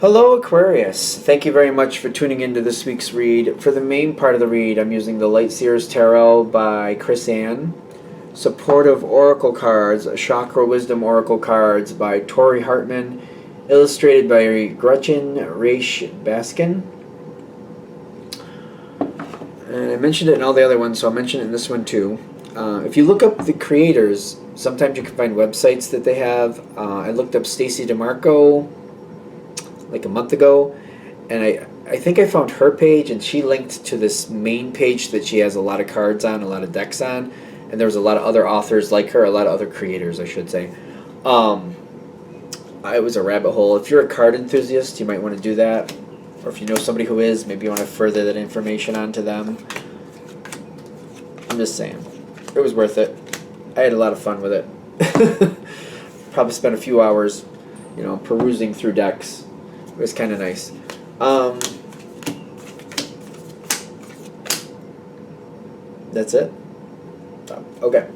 Hello, Aquarius. Thank you very much for tuning into this week's read. For the main part of the read, I'm using the Lightseer's Tarot by Chris Ann, Supportive Oracle Cards, Chakra Wisdom Oracle Cards by Tori Hartman, illustrated by Gretchen Raish Baskin. And I mentioned it in all the other ones, so I'll mention it in this one too. If you look up the creators, sometimes you can find websites that they have. I looked up Stacey DeMarco like a month ago, and I think I found her page, and she linked to this main page that she has a lot of cards on, a lot of decks on, and there was a lot of other authors like her, a lot of other creators, I should say. It was a rabbit hole. If you're a card enthusiast, you might want to do that, or if you know somebody who is, maybe you want to further that information on to them. I'm just saying, it was worth it. I had a lot of fun with it. Probably spent a few hours, perusing through decks. It was kind of nice. That's it? Okay.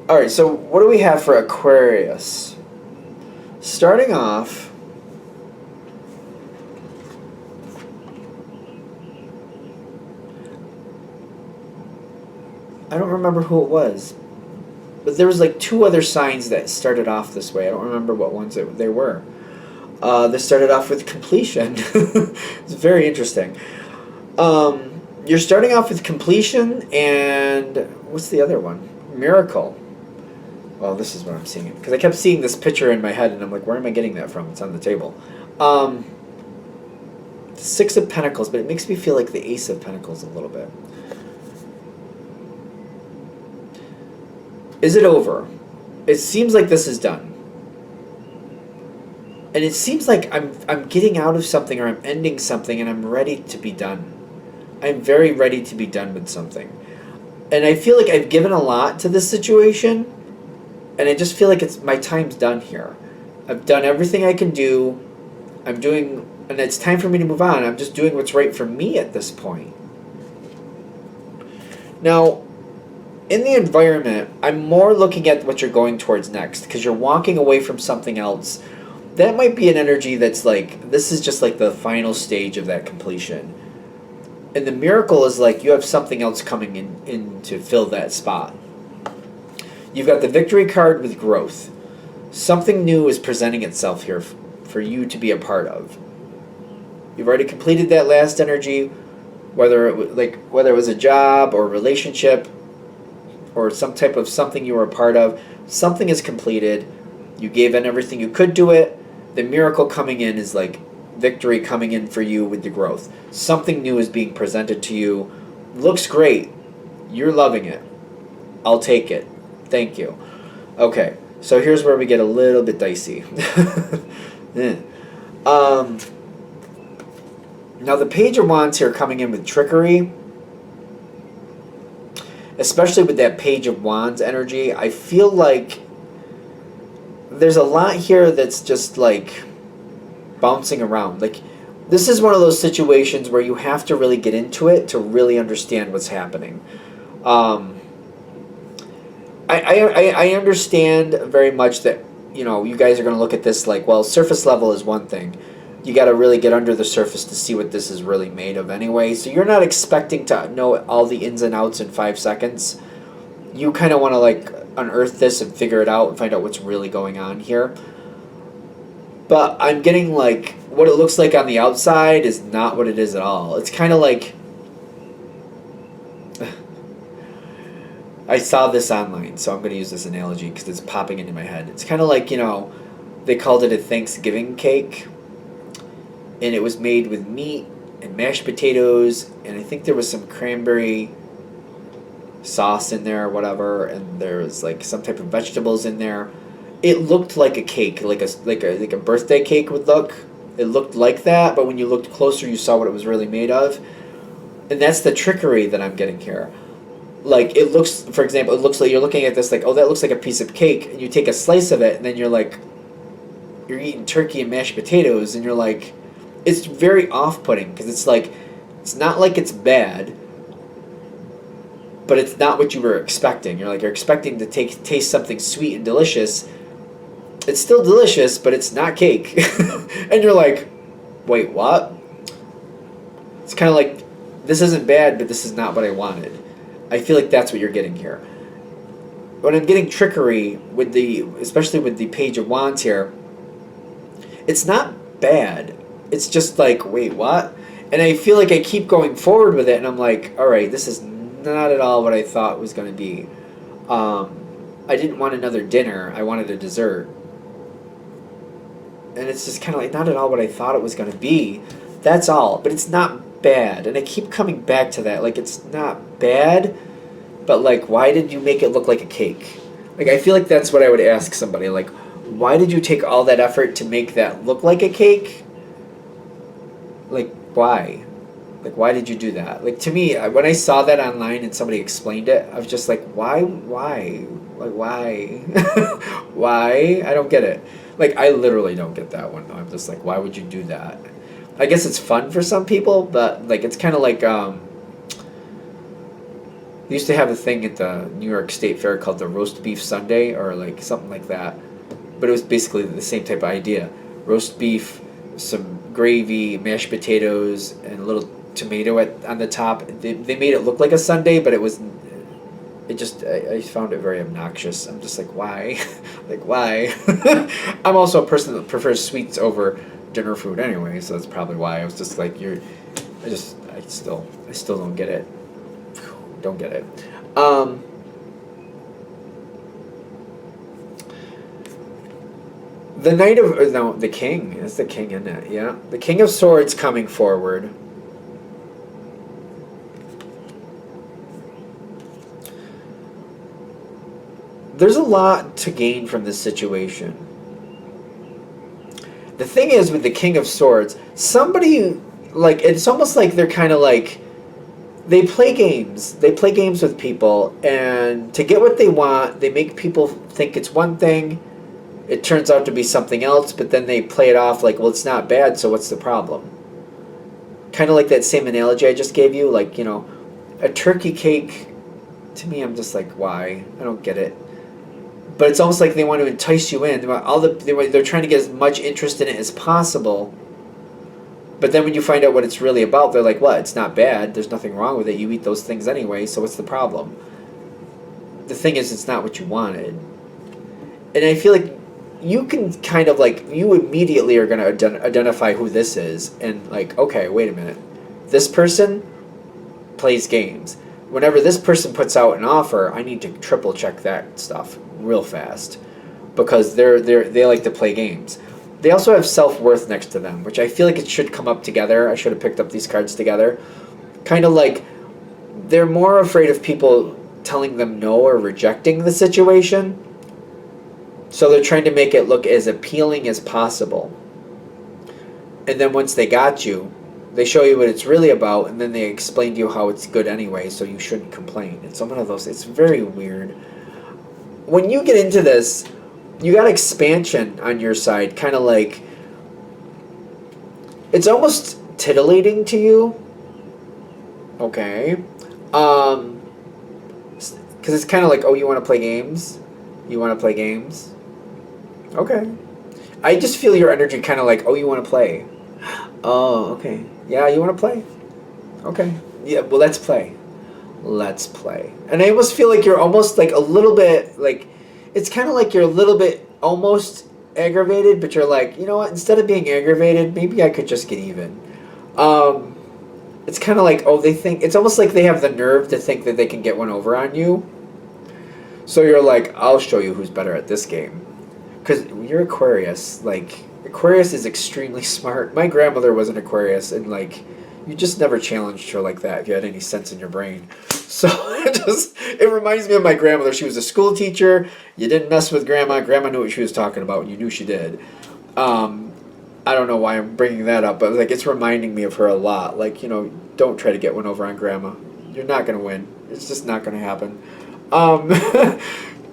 Alright, so what do we have for Aquarius? Starting off, I don't remember who it was, but there was like two other signs that started off this way. I don't remember what ones they were. They started off with completion. It's very interesting. You're starting off with completion, and what's the other one? Miracle. Well, this is what I'm seeing. Because I kept seeing this picture in my head, and I'm like, where am I getting that from? It's on the table. Six of Pentacles, but it makes me feel like the Ace of Pentacles a little bit. Is it over? It seems like this is done. And it seems like I'm getting out of something, or I'm ending something, and I'm ready to be done. I'm very ready to be done with something. And I feel like I've given a lot to this situation, and I just feel like my time's done here. I've done everything I can do. And it's time for me to move on. I'm just doing what's right for me at this point. Now, in the environment, I'm more looking at what you're going towards next, because you're walking away from something else. That might be an energy that's like, this is just like the final stage of that completion. And the miracle is like you have something else coming in to fill that spot. You've got the victory card with growth. Something new is presenting itself here for you to be a part of. You've already completed that last energy, whether it was a job or a relationship or some type of something you were a part of. Something is completed. You gave in everything you could to it. The miracle coming in is like victory coming in for you with the growth. Something new is being presented to you. Looks great. You're loving it. I'll take it. Thank you. Okay, so here's where we get a little bit dicey. Now the Page of Wands here coming in with trickery, especially with that Page of Wands energy. I feel like there's a lot here that's just like bouncing around. Like, this is one of those situations where you have to really get into it to really understand what's happening. I understand very much that, you guys are going to look at this like, well, surface level is one thing. You got to really get under the surface to see what this is really made of anyway. So you're not expecting to know all the ins and outs in 5 seconds. You kind of want to like unearth this and figure it out and find out what's really going on here. But I'm getting like what it looks like on the outside is not what it is at all. It's kind of like I saw this online, so I'm going to use this analogy because it's popping into my head. It's kind of like, they called it a Thanksgiving cake, and it was made with meat and mashed potatoes, and I think there was some cranberry sauce in there or whatever, and there was like some type of vegetables in there. It looked like a cake, like a birthday cake would look. It looked like that, but when you looked closer, you saw what it was really made of. And that's the trickery that I'm getting here. Like, it looks, for example, it looks like you're looking at this like, oh, that looks like a piece of cake, and you take a slice of it, and then you're eating turkey and mashed potatoes, and you're like, it's very off-putting, because it's like, it's not like it's bad, but it's not what you were expecting. You're expecting to taste something sweet and delicious, it's still delicious, but it's not cake. And you're like, wait, what? It's kind of like, this isn't bad, but this is not what I wanted. I feel like that's what you're getting here. When I'm getting trickery with especially with the Page of Wands here, it's not bad. It's just like, wait, what? And I feel like I keep going forward with it, and I'm like, all right, this is not at all what I thought it was going to be. I didn't want another dinner. I wanted a dessert. And it's just kind of like, not at all what I thought it was going to be. That's all. But it's not bad. And I keep coming back to that. Like, it's not bad, but, like, why did you make it look like a cake? Like, I feel like that's what I would ask somebody. Like, why did you take all that effort to make that look like a cake? Like, why? Like, why did you do that? Like, to me, when I saw that online and somebody explained it, I was just like, why? Like, why? Why? I don't get it. Like, I literally don't get that one. I'm just like, why would you do that? I guess it's fun for some people, but, like, it's kind of like, they used to have a thing at the New York State Fair called the Roast Beef Sunday, or, like, something like that. But it was basically the same type of idea. Roast beef, some gravy, mashed potatoes, and a little tomato on the top. They made it look like a sundae, but it was... I found it very obnoxious. I'm just like, why? Like, why? I'm also a person that prefers sweets over dinner food anyway, so that's probably why. I was just like, I still don't get it. Don't get it. The Knight of... No, the King. It's the King, isn't it? Yeah. The King of Swords coming forward. There's a lot to gain from this situation. The thing is, with the King of Swords, somebody, like, it's almost like they're kind of like, they play games. They play games with people, and to get what they want, they make people think it's one thing. It turns out to be something else, but then they play it off like, well, it's not bad, so what's the problem? Kind of like that same analogy I just gave you, like, you know, a turkey cake, to me, I'm just like, why? I don't get it. But it's almost like they want to entice you in. They're trying to get as much interest in it as possible. But then when you find out what it's really about, they're like, what? It's not bad. There's nothing wrong with it. You eat those things anyway, so what's the problem? The thing is, it's not what you wanted. And I feel like you can kind of like, you immediately are going to identify who this is. And like, okay, wait a minute. This person plays games. Whenever this person puts out an offer, I need to triple check that stuff real fast, because they like to play games. They also have self-worth next to them, which I feel like it should come up together. I should have picked up these cards together. Kind of like they're more afraid of people telling them no or rejecting the situation. So they're trying to make it look as appealing as possible. And then once they got you, they show you what it's really about, and then they explain to you how it's good anyway, so you shouldn't complain. It's one of those, it's very weird. When you get into this, you got expansion on your side, kind of like, it's almost titillating to you. Okay. Because it's kind of like, oh, you want to play games? You want to play games? Okay. I just feel your energy kind of like, oh, you want to play? Oh, okay. Yeah, you want to play? Okay. Yeah, well, let's play. Let's play. And I almost feel like you're almost like a little bit, like, it's kind of like you're a little bit almost aggravated, but you're like, you know what, instead of being aggravated, maybe I could just get even. It's kind of like, oh, they think, it's almost like they have the nerve to think that they can get one over on you. So you're like, I'll show you who's better at this game. Because you're Aquarius, like, Aquarius is extremely smart. My grandmother was an Aquarius, and like, you just never challenged her like that if you had any sense in your brain. So it reminds me of my grandmother. She was a school teacher. You didn't mess with grandma. Grandma knew what she was talking about, and you knew she did. I don't know why I'm bringing that up, but like, it's reminding me of her a lot. Like, you know, don't try to get one over on grandma. You're not going to win. It's just not going to happen.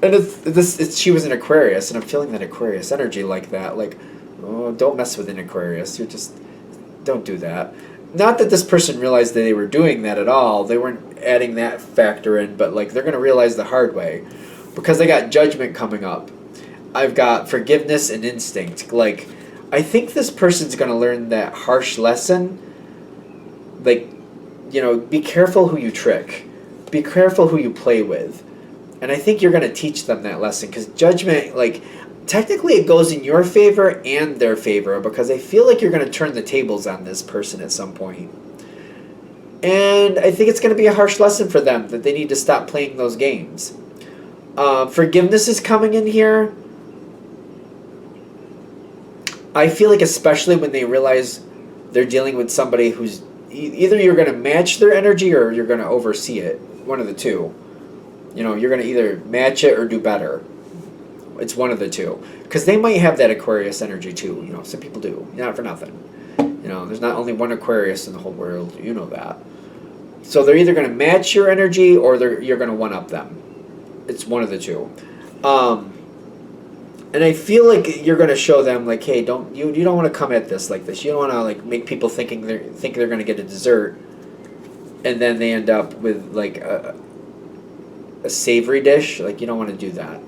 And she was an Aquarius, and I'm feeling that Aquarius energy like that. Like, oh, don't mess with an Aquarius. Don't do that. Not that this person realized that they were doing that at all. They weren't adding that factor in, but like, they're going to realize the hard way, because they got judgment coming up. I've got forgiveness and instinct. Like, I think this person's going to learn that harsh lesson. Like, be careful who you trick. Be careful who you play with. And I think you're going to teach them that lesson, because judgment, like, technically it goes in your favor and their favor, because I feel like you're going to turn the tables on this person at some point. And I think it's going to be a harsh lesson for them that they need to stop playing those games. Forgiveness is coming in here. I feel like especially when they realize they're dealing with somebody who's either you're going to match their energy or you're going to oversee it. One of the two. You're going to either match it or do better. It's one of the two. Because they might have that Aquarius energy too. Some people do. Not for nothing. There's not only one Aquarius in the whole world. You know that. So they're either going to match your energy or you're going to one-up them. It's one of the two. And I feel like you're going to show them, like, hey, you don't want to come at this like this. You don't want to, like, make people think they're going to get a dessert, and then they end up with, like, a savory dish. Like, you don't want to do that.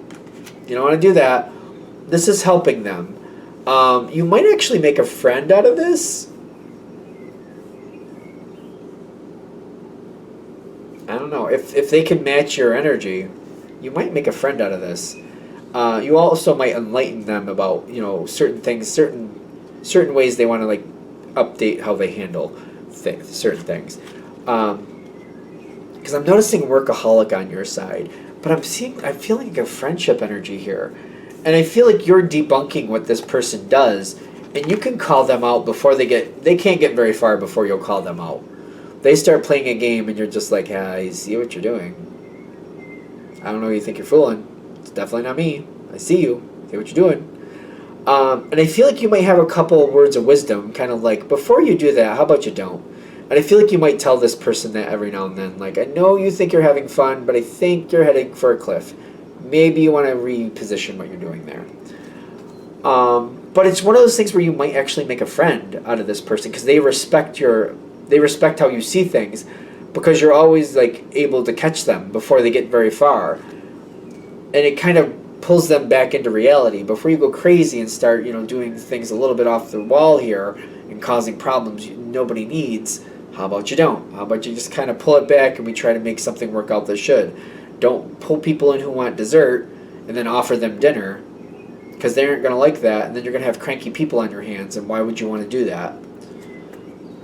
You don't want to do that. This is helping them. You might actually make a friend out of this. I don't know. If they can match your energy, you might make a friend out of this. You also might enlighten them about, certain things, certain ways they want to, like, update how they handle certain things. Because I'm noticing workaholic on your side, but I'm feeling like a friendship energy here. And I feel like you're debunking what this person does, and you can call them out before they can't get very far before you'll call them out. They start playing a game and you're just like, I see what you're doing. I don't know who you think you're fooling. It's definitely not me. I see you. I see what you're doing. And I feel like you might have a couple of words of wisdom, kind of like, before you do that, how about you don't? And I feel like you might tell this person that every now and then. Like, I know you think you're having fun, but I think you're heading for a cliff. Maybe you want to reposition what you're doing there. But it's one of those things where you might actually make a friend out of this person, because they respect how you see things, because you're always, like, able to catch them before they get very far. And it kind of pulls them back into reality before you go crazy and start, doing things a little bit off the wall here and causing problems nobody needs. How about you don't? How about you just kind of pull it back and we try to make something work out that should? Don't pull people in who want dessert and then offer them dinner, because they aren't going to like that, and then you're going to have cranky people on your hands, and why would you want to do that?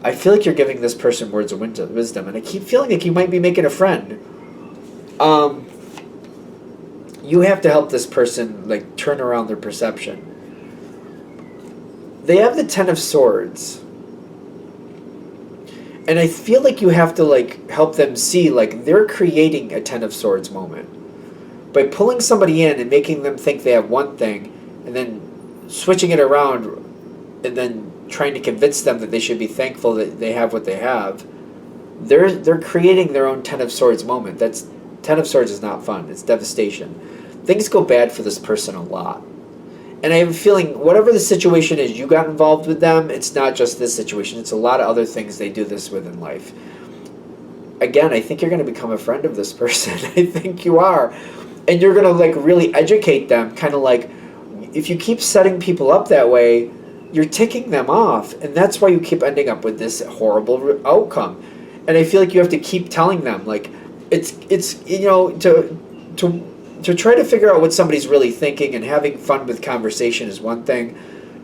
I feel like you're giving this person words of wisdom, and I keep feeling like you might be making a friend. You have to help this person, like, turn around their perception. They have the Ten of Swords. And I feel like you have to, like, help them see, like, they're creating a Ten of Swords moment. By pulling somebody in and making them think they have one thing, and then switching it around, and then trying to convince them that they should be thankful that they have what they have, they're creating their own Ten of Swords moment. Ten of Swords is not fun. It's devastation. Things go bad for this person a lot. And I have a feeling, whatever the situation is, you got involved with them, it's not just this situation. It's a lot of other things they do this with in life. Again, I think you're going to become a friend of this person. I think you are. And you're going to, like, really educate them. Kind of like, if you keep setting people up that way, you're ticking them off. And that's why you keep ending up with this horrible outcome. And I feel like you have to keep telling them, like, it's to try to figure out what somebody's really thinking and having fun with conversation is one thing,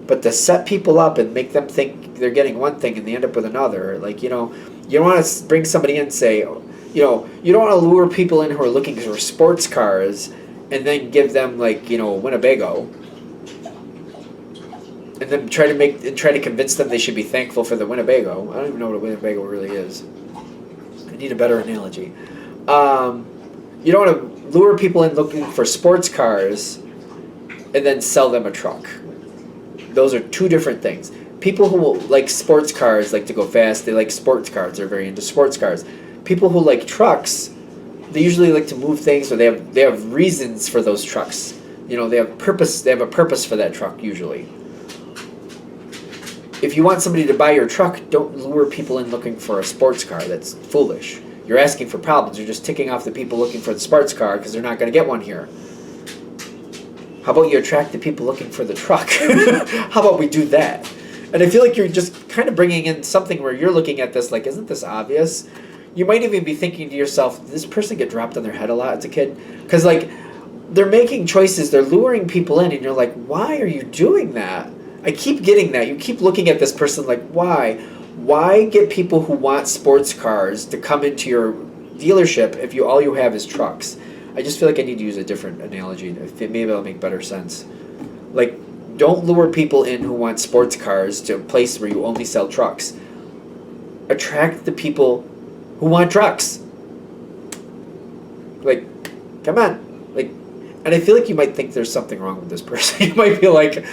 but to set people up and make them think they're getting one thing and they end up with another, like, you don't want to bring somebody in and say, you don't want to lure people in who are looking for sports cars and then give them, like, Winnebago, and then try to convince them they should be thankful for the Winnebago. I don't even know what a Winnebago really is. I need a better analogy. You don't want to lure people in looking for sports cars and then sell them a truck. Those are two different things. People who like sports cars like to go fast. They like sports cars. They're very into sports cars. People who like trucks, they usually like to move things, or they have reasons for those trucks. They have purpose. They have a purpose for that truck usually. If you want somebody to buy your truck, don't lure people in looking for a sports car. That's foolish. You're asking for problems. You're just ticking off the people looking for the sports car because they're not going to get one here. How about you attract the people looking for the truck? How about we do that? And I feel like you're just kind of bringing in something where you're looking at this like, isn't this obvious? You might even be thinking to yourself, did this person get dropped on their head a lot as a kid? Because, like, they're making choices, they're luring people in, and you're like, why are you doing that? I keep getting that. You keep looking at this person like, why? Why get people who want sports cars to come into your dealership if all you have is trucks? I just feel like I need to use a different analogy. Maybe it'll make better sense. Like, don't lure people in who want sports cars to a place where you only sell trucks. Attract the people who want trucks. Like, come on. Like, and I feel like you might think there's something wrong with this person. You might be like,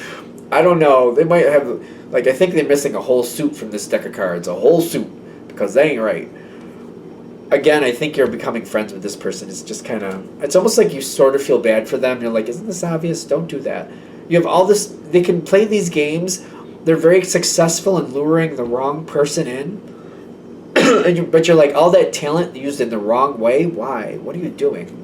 I don't know. They might have, like, I think they're missing a whole suit from this deck of cards. A whole suit. Because that ain't right. Again, I think you're becoming friends with this person. It's just kind of, it's almost like you sort of feel bad for them. You're like, isn't this obvious? Don't do that. You have all this, they can play these games. They're very successful in luring the wrong person in. But you're like, all that talent used in the wrong way? Why? What are you doing?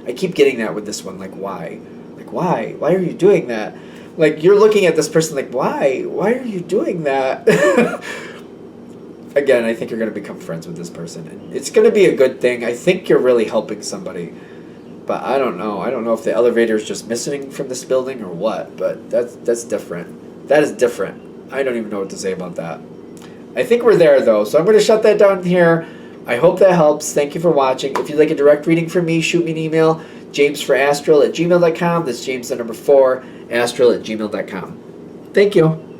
I keep getting that with this one. Like, why? Like, why? Why are you doing that? Like, you're looking at this person like, why? Why are you doing that? Again, I think you're going to become friends with this person. And it's going to be a good thing. I think you're really helping somebody. But I don't know. I don't know if the elevator is just missing from this building or what. But that's different. That is different. I don't even know what to say about that. I think we're there, though. So I'm going to shut that down here. I hope that helps. Thank you for watching. If you'd like a direct reading from me, shoot me an email. jamesforastral@gmail.com. That's James the number 4, astral@gmail.com. Thank you.